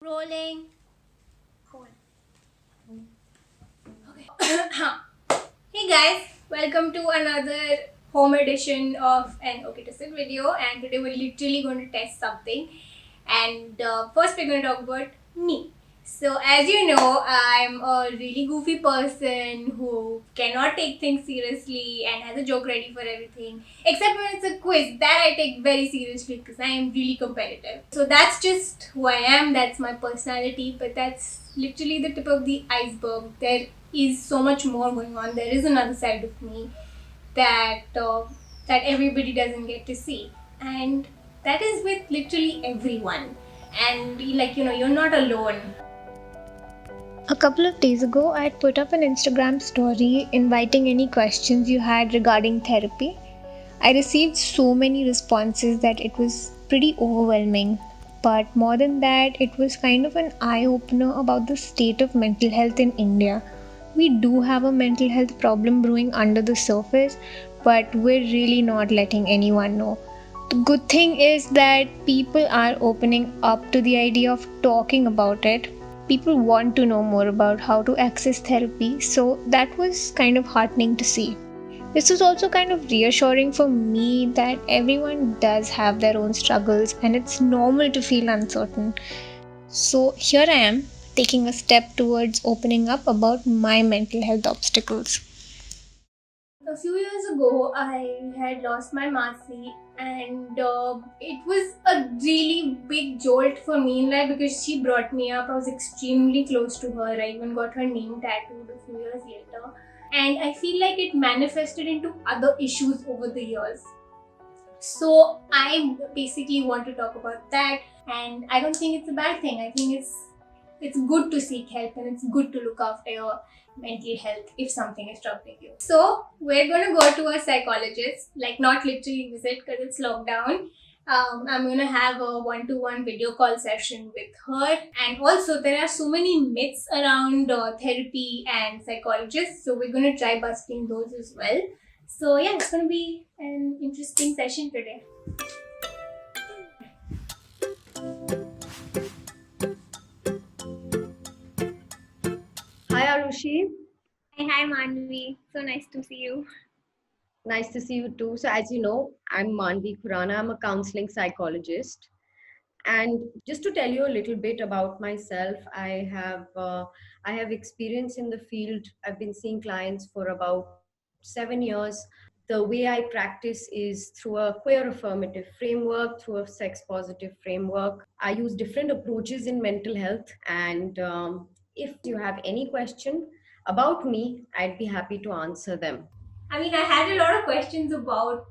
Rolling. Cool. Okay. Hey guys, welcome to another home edition of an Okay to Sit video, and today we're literally going to test something. And first, we're going to talk about me. So, as you know, I'm a really goofy person who cannot take things seriously and has a joke ready for everything. Except when it's a quiz, that I take very seriously because I am really competitive. So, that's just who I am, that's my personality, but that's literally the tip of the iceberg. There is so much more going on. There is another side of me that everybody doesn't get to see, and that is with literally everyone. And you're not alone. A couple of days ago, I had put up an Instagram story inviting any questions you had regarding therapy. I received so many responses that it was pretty overwhelming. But more than that, it was kind of an eye opener about the state of mental health in India. We do have a mental health problem brewing under the surface, but we're really not letting anyone know. The good thing is that people are opening up to the idea of talking about it. People want to know more about how to access therapy, so that was kind of heartening to see. This was also kind of reassuring for me that everyone does have their own struggles and it's normal to feel uncertain. So here I am, taking a step towards opening up about my mental health obstacles. A few years ago, I had lost my Masi, and it was a really big jolt for me in life because she brought me up. I was extremely close to her. I even got her name tattooed a few years later. And I feel like it manifested into other issues over the years. So I basically want to talk about that, and I don't think it's a bad thing. I think it's good to seek help and it's good to look after your mental health if something is troubling you. So we're going to go to a psychologist, like not literally visit because it's lockdown. I'm going to have a one-to-one video call session with her. And also, there are so many myths around therapy and psychologists, so we're going to try busting those as well. So yeah, it's going to be an interesting session today. Hi Arushi, Hi, Manavi. So nice to see you. nice to see you too. So as you know, I'm Manavi Khurana. I'm a counseling psychologist. And just to tell you a little bit about myself, I have experience in the field. I've been seeing clients for about 7 years. The way I practice is through a queer affirmative framework, through a sex positive framework. I use different approaches in mental health. And if you have any question about me, I'd be happy to answer them. I mean, I had a lot of questions about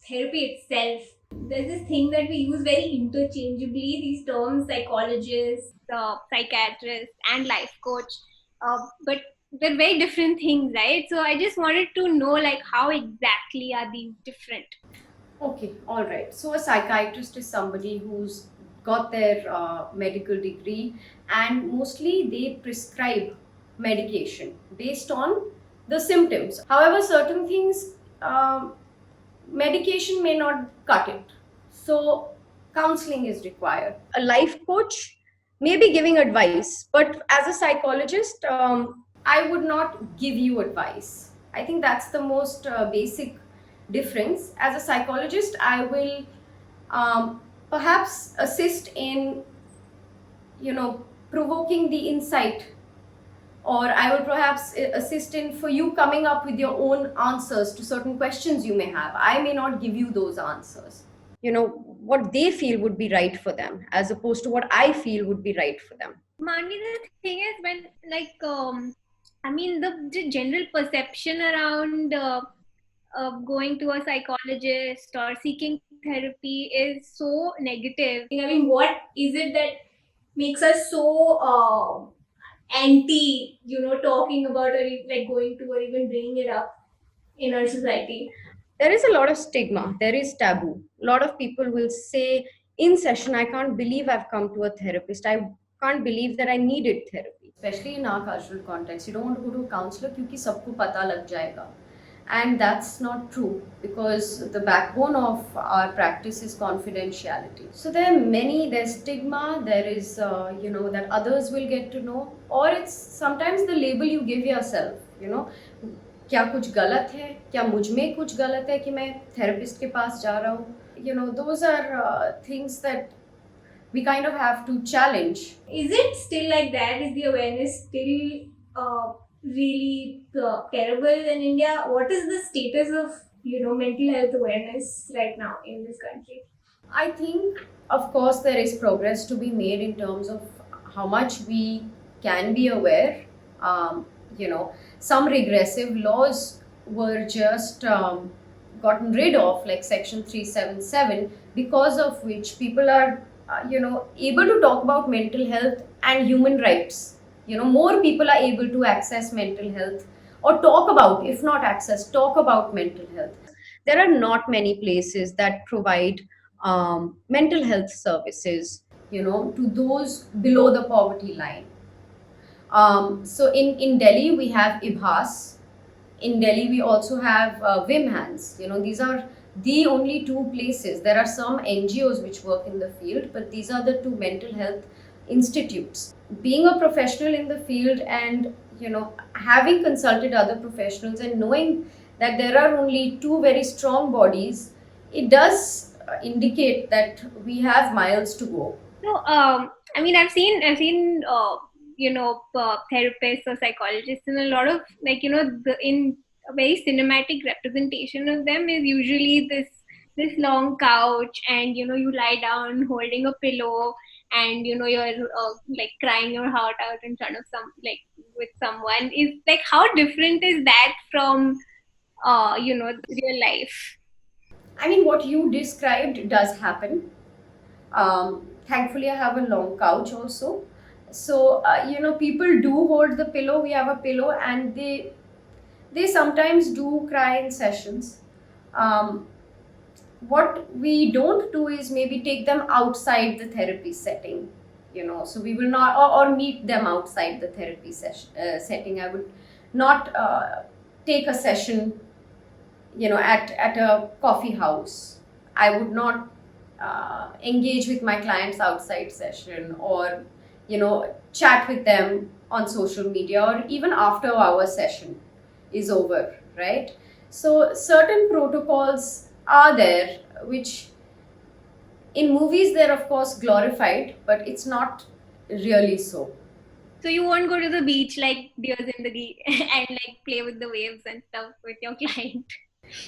therapy itself. There's this thing that we use very interchangeably, these terms, psychologist, psychiatrist, and life coach. But they're very different things, right? So I just wanted to know, like, how exactly are these different? Okay, all right. So a psychiatrist is somebody who's got their medical degree, and mostly they prescribe medication based on the symptoms. However, certain things, medication may not cut it. So counseling is required. A life coach may be giving advice, but as a psychologist, I would not give you advice. I think that's the most basic difference. As a psychologist, I will perhaps assist in, provoking the insight, or I will perhaps assist in for you coming up with your own answers to certain questions you may have. I may not give you those answers. What they feel would be right for them, as opposed to what I feel would be right for them. Manvi, the thing is when I mean the general perception around going to a psychologist or seeking therapy is so negative. I mean, what is it that makes us so anti, talking about or like going to or even bringing it up in our society? There is a lot of stigma, there is taboo. A lot of people will say in session, I can't believe I've come to a therapist. I can't believe that I needed therapy. Especially in our cultural context, you don't want to go to a counselor because sabko pata lag jayega. And that's not true, because the backbone of our practice is confidentiality. So there are many, there's stigma, there is that others will get to know, or it's sometimes the label you give yourself. क्या कुछ गलत है, क्या मुझ में कुछ गलत है कि मैं थेरेपिस्ट के पास जा रहा हूँ. Those are things that we kind of have to challenge. Is it still like that? Is the awareness still really terrible in India? What is the status of mental health awareness right now in this country? I think, of course, there is progress to be made in terms of how much we can be aware. Some regressive laws were just gotten rid of, like Section 377, because of which people are, able to talk about mental health and human rights. More people are able to access mental health, or talk about, if not access, talk about mental health. There are not many places that provide mental health services, to those below the poverty line. So in Delhi, we have IBHAS. In Delhi, we also have WIMHANS. These are the only two places. There are some NGOs which work in the field, but these are the two mental health institutes. Being a professional in the field, and having consulted other professionals and knowing that there are only two very strong bodies, it does indicate that we have miles to go. No, I mean, I've seen, therapists or psychologists, and a lot of in a very cinematic representation of them is usually this long couch, and you lie down holding a pillow, and you're like crying your heart out in front of with someone. Is like, how different is that from real life? I mean, what you described does happen. Thankfully, I have a long couch also. So, people do hold the pillow. We have a pillow, and they sometimes do cry in sessions. Um, what we don't do is maybe take them outside the therapy setting. So we will not, or meet them outside the therapy setting. I would not take a session, at a coffee house. I would not engage with my clients outside session, or chat with them on social media, or even after our session is over, right? So certain protocols are there, which in movies they're of course glorified, but it's not really so. So you won't go to the beach like Dear Zindagi and play with the waves and stuff with your client.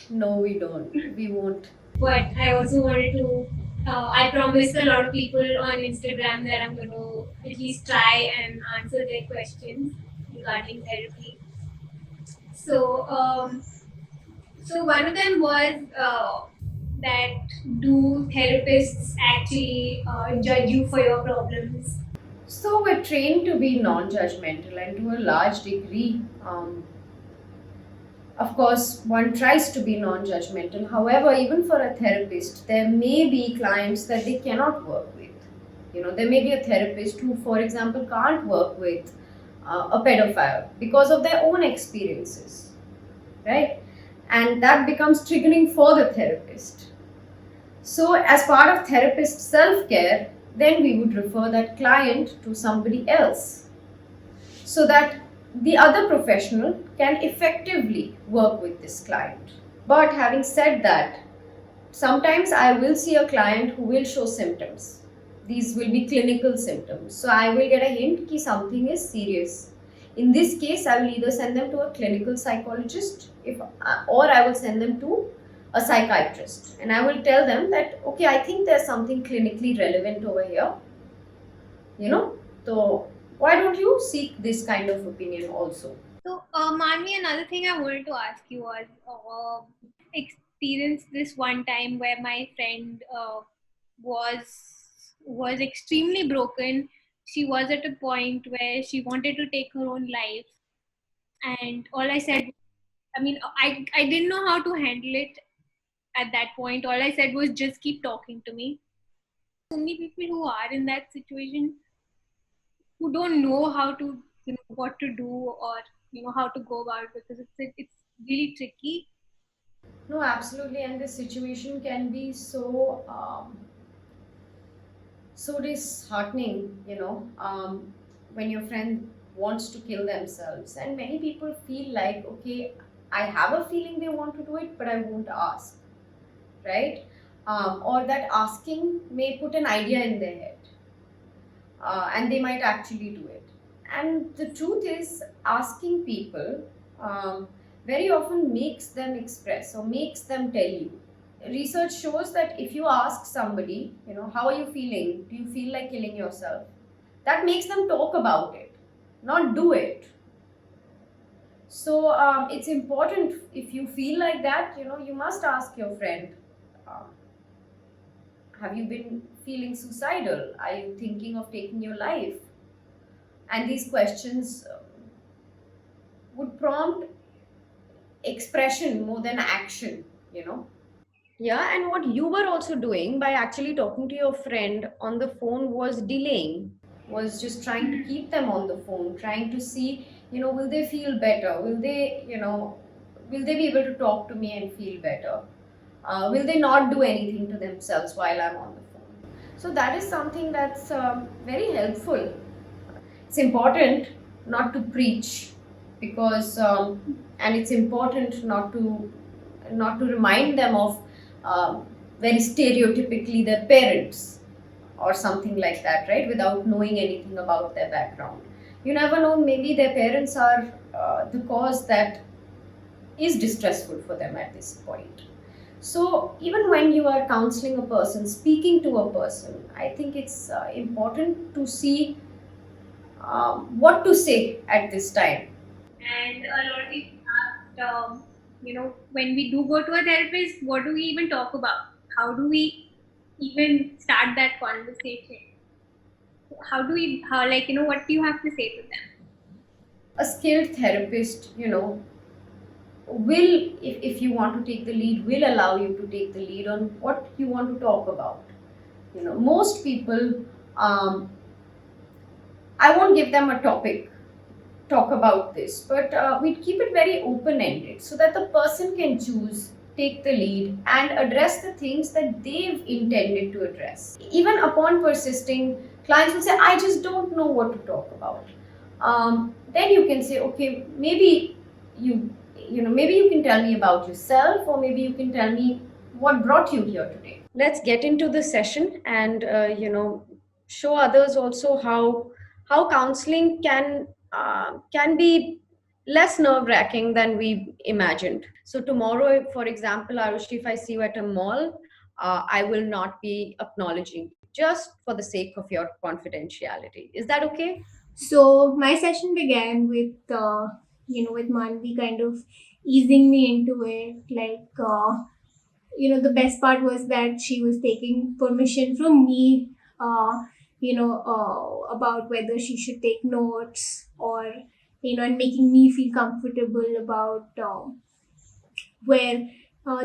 No, we don't. We won't. But I also wanted to. I promised a lot of people on Instagram that I'm going to at least try and answer their questions regarding therapy. So, one of them was that do therapists actually judge you for your problems? So we're trained to be non-judgmental, and to a large degree, of course, one tries to be non-judgmental. However, even for a therapist, there may be clients that they cannot work with. There may be a therapist who, for example, can't work with a pedophile because of their own experiences, right? And that becomes triggering for the therapist. So, as part of therapist self-care, then we would refer that client to somebody else, so that the other professional can effectively work with this client. But having said that, sometimes I will see a client who will show symptoms. These will be clinical symptoms. So I will get a hint that something is serious. In this case, I will either send them to a clinical psychologist, or I will send them to a psychiatrist. And I will tell them that, okay, I think there's something clinically relevant over here. So why don't you seek this kind of opinion also? So, Manvi, another thing I wanted to ask you was, experienced this one time where my friend was extremely broken. She was at a point where she wanted to take her own life, and all I said, I mean, I didn't know how to handle it at that point. All I said was just keep talking to me. So many people who are in that situation, who don't know how to what to do, or how to go about it, because it's really tricky. No, absolutely, and this situation can be so so disheartening, when your friend wants to kill themselves, and many people feel like, okay, I have a feeling they want to do it, but I won't ask, right? Or that asking may put an idea in their head, and they might actually do it. And the truth is, asking people very often makes them express or makes them tell you. Research shows that if you ask somebody, how are you feeling? Do you feel like killing yourself? That makes them talk about it, not do it. So it's important, if you feel like that, you must ask your friend, um, have you been feeling suicidal? Are you thinking of taking your life? And these questions would prompt expression more than action, Yeah, and what you were also doing by actually talking to your friend on the phone was delaying, was just trying to keep them on the phone, trying to see, will they feel better? Will they be able to talk to me and feel better? Will they not do anything to themselves while I'm on the phone? So that is something that's very helpful. It's important not to preach, because and it's important not to remind them of very stereotypically their parents or something like that, right? Without knowing anything about their background, you never know, maybe their parents are the cause that is distressful for them at this point. So even when you are counseling a person, speaking to a person, I think it's important to see what to say at this time. And a lot of people ask, when we do go to a therapist, what do we even talk about? How do we even start that conversation? How do we, how, like, what do you have to say to them? A skilled therapist, will, if you want to take the lead, will allow you to take the lead on what you want to talk about. Most people, um, I won't give them a topic, talk about this, but we keep it very open ended so that the person can choose, take the lead, and address the things that they've intended to address. Even upon persisting, clients will say, I just don't know what to talk about. Then you can say, okay, maybe you maybe you can tell me about yourself, or maybe you can tell me what brought you here today. Let's get into the session and show others also how counseling can be less nerve wracking than we imagined. So tomorrow, for example, Arushi, if I see you at a mall, I will not be acknowledging you, just for the sake of your confidentiality. Is that okay? So my session began with with Manvi kind of easing me into it. Like the best part was that she was taking permission from me. About whether she should take notes, or and making me feel comfortable about where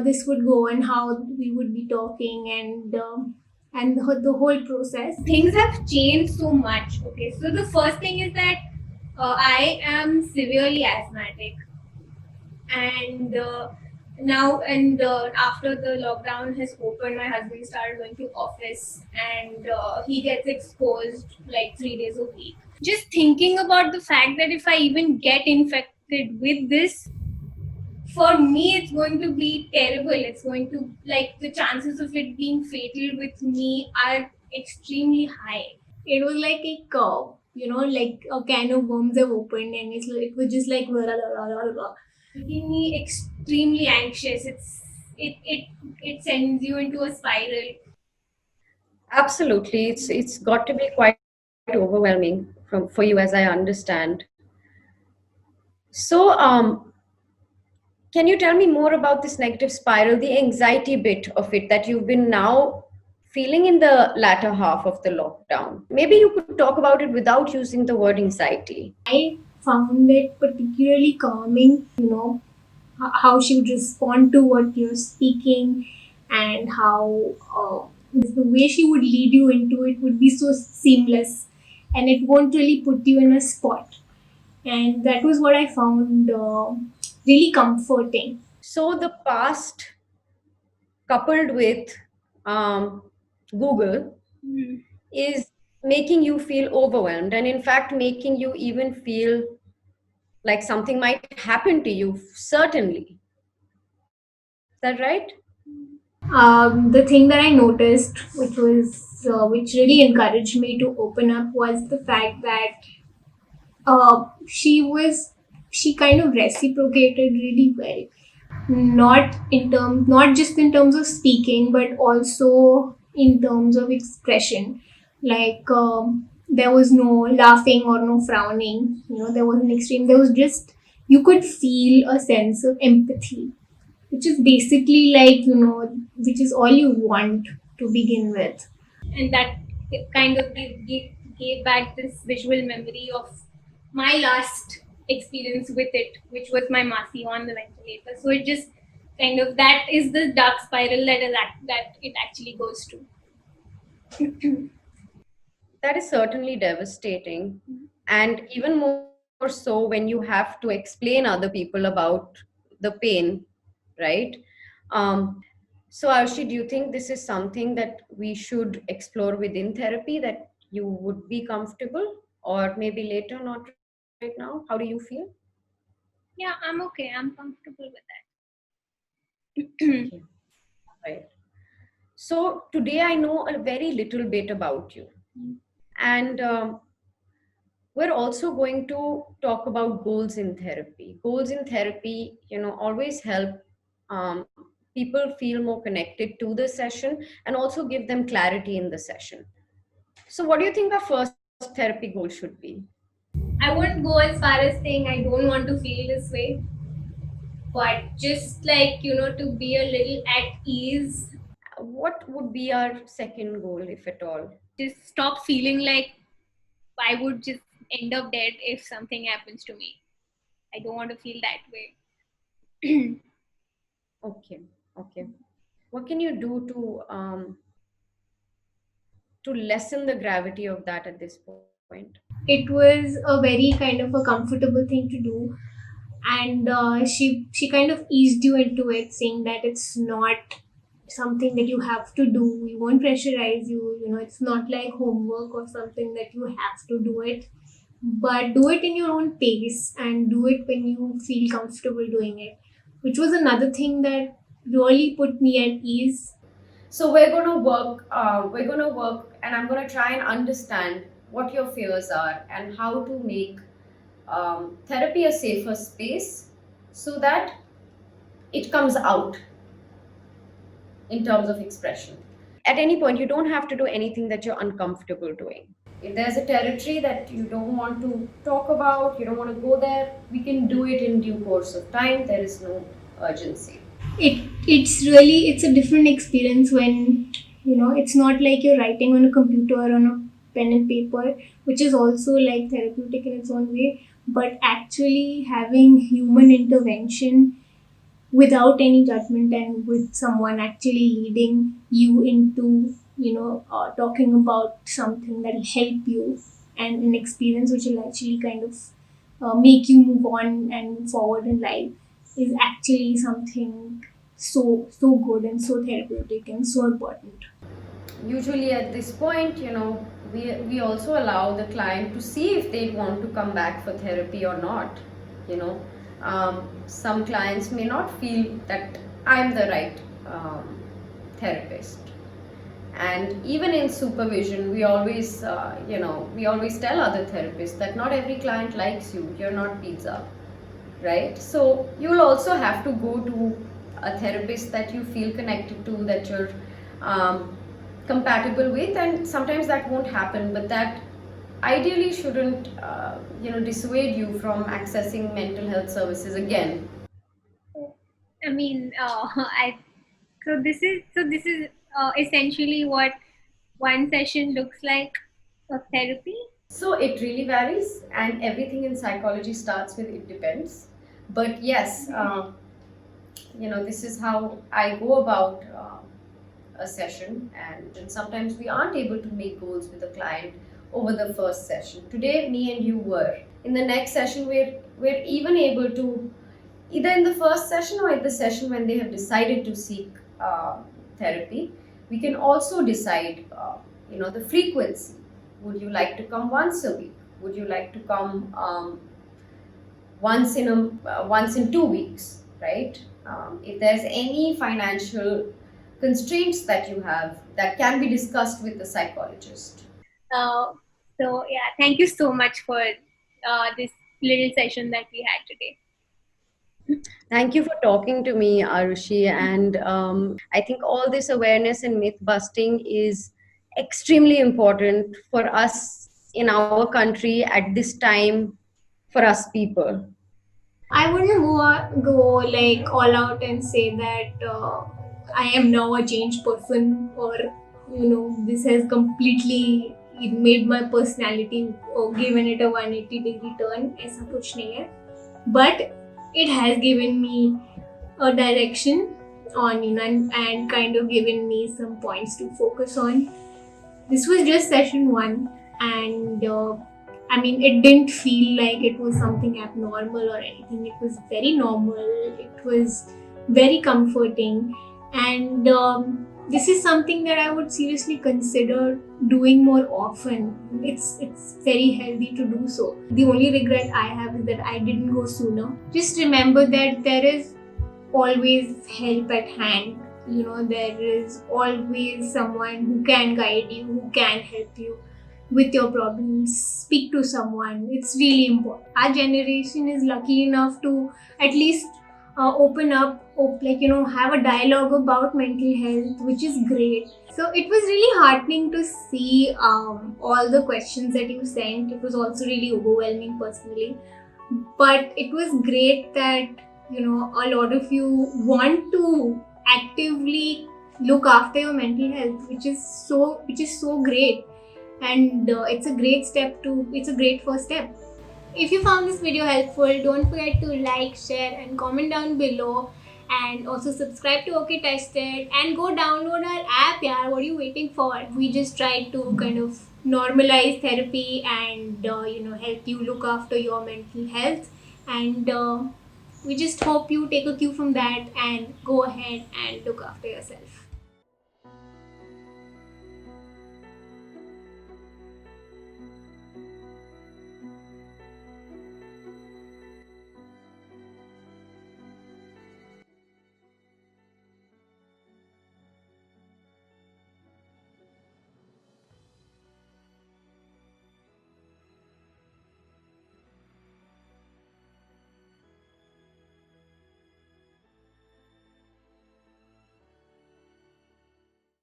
this would go and how we would be talking, and the whole process. Things have changed so much. Okay, so the first thing is that I am severely asthmatic, and now and after the lockdown has opened, my husband started going to office, and he gets exposed like 3 days a week. Just thinking about the fact that if I even get infected with this, for me it's going to be terrible. It's going to, like, the chances of it being fatal with me are extremely high. It was like a curve, like a can of worms have opened, and it was just like blah, blah, blah, blah, blah, making me extremely anxious. It sends you into a spiral. Absolutely, it's got to be quite overwhelming for you, as I understand. So, can you tell me more about this negative spiral, the anxiety bit of it that you've been now feeling in the latter half of the lockdown? Maybe you could talk about it without using the word anxiety. I found it particularly calming, how she would respond to what you're speaking, and how the way she would lead you into it would be so seamless, and it won't really put you in a spot. And that was what I found really comforting. So the past coupled with um, Google is making you feel overwhelmed, and in fact making you even feel like something might happen to you, certainly. Is that right? The thing that I noticed, which really encouraged me to open up, was the fact that she kind of reciprocated really well, not just in terms of speaking, but also in terms of expression. Like there was no laughing or no frowning. There was an extreme. There was just, you could feel a sense of empathy, which is basically like, which is all you want to begin with. And that kind of gave back this visual memory of my last experience with it, which was my Masi on the ventilator. So it just kind of, that is the dark spiral that it actually goes to. That is certainly devastating. And even more so when you have to explain other people about the pain, right? Um, so, Arshi, do you think this is something that we should explore within therapy, that you would be comfortable, or maybe later, not right now? How do you feel? Yeah, I'm okay. I'm comfortable with that. Okay, right. So, today I know a very little bit about you. And we're also going to talk about goals in therapy. Goals in therapy, always help people feel more connected to the session and also give them clarity in the session. So, what do you think our first therapy goal should be? I wouldn't go as far as saying I don't want to feel this way, but just like, to be a little at ease. What would be our second goal, if at all? Just stop feeling like I would just end up dead if something happens to me. I don't want to feel that way. Okay, okay. What can you do to lessen the gravity of that at this point? It was a very kind of a comfortable thing to do, and she kind of eased you into it, saying that it's not something that you have to do. We won't pressurize you. It's not like homework or something that you have to do it, but do it in your own pace and do it when you feel comfortable doing it, which was another thing that really put me at ease. So we're going to work. And I'm going to try and understand what your fears are and how to make therapy a safer space so that it comes out in terms of expression. At any point, you don't have to do anything that you're uncomfortable doing. If there's a territory that you don't want to talk about, you don't want to go there, we can do it in due course of time. There is no urgency. It's a different experience when, it's not like you're writing on a computer or on a pen and paper, which is also like therapeutic in its own way, but actually having human intervention without any judgment, and with someone actually leading you into, talking about something that'll help you, and an experience which will actually kind of make you move on and move forward in life, is actually something so good and so therapeutic and so important. Usually at this point, we also allow the client to see if they want to come back for therapy or not. you know some clients may not feel that I'm the right therapist. And even in supervision, we always tell other therapists that not every client likes you. You're not pizza, right? So you'll also have to go to a therapist that you feel connected to, that you're um, compatible with, and sometimes that won't happen, but that ideally shouldn't dissuade you from accessing mental health services again. I mean, I so this is essentially what one session looks like of therapy. So it really varies, and everything in psychology starts with it depends. But yes, this is how I go about a session, and sometimes we aren't able to make goals with a client over the first session. Today, me and you were. In the next session, we're even able to either in the first session or in the session when they have decided to seek therapy. We can also decide, the frequency. Would you like to come once a week? Would you like to come once in 2 weeks, right? If there's any financial constraints that you have, that can be discussed with the psychologist. Uh, so yeah, thank you so much for this little session that we had today. Thank you for talking to me, Arushi. And I think all this awareness and myth busting is extremely important for us in our country at this time, for us people. I wouldn't go like all out and say that I am now a changed person, or this has completely made my personality or given it a 180-degree turn. ऐसा कुछ नहीं है. But it has given me a direction on and kind of given me some points to focus on. This was just session one, and I mean, it didn't feel like it was something abnormal or anything. It was very normal, it was very comforting, and this is something that I would seriously consider doing more often. It's very healthy to do so. The only regret I have is that I didn't go sooner. Just remember that there is always help at hand. There is always someone who can guide you, who can help you with your problems. Speak to someone, it's really important. Our generation is lucky enough to at least open up, have a dialogue about mental health, which is great. So it was really heartening to see all the questions that you sent. It was also really overwhelming personally, but it was great that a lot of you want to actively look after your mental health, which is so great. And it's a great first step. If you found this video helpful, don't forget to like, share and comment down below, and also subscribe to OK Tested and go download our app. Yeah, what are you waiting for? We just tried to kind of normalize therapy and help you look after your mental health, and we just hope you take a cue from that and go ahead and look after yourself.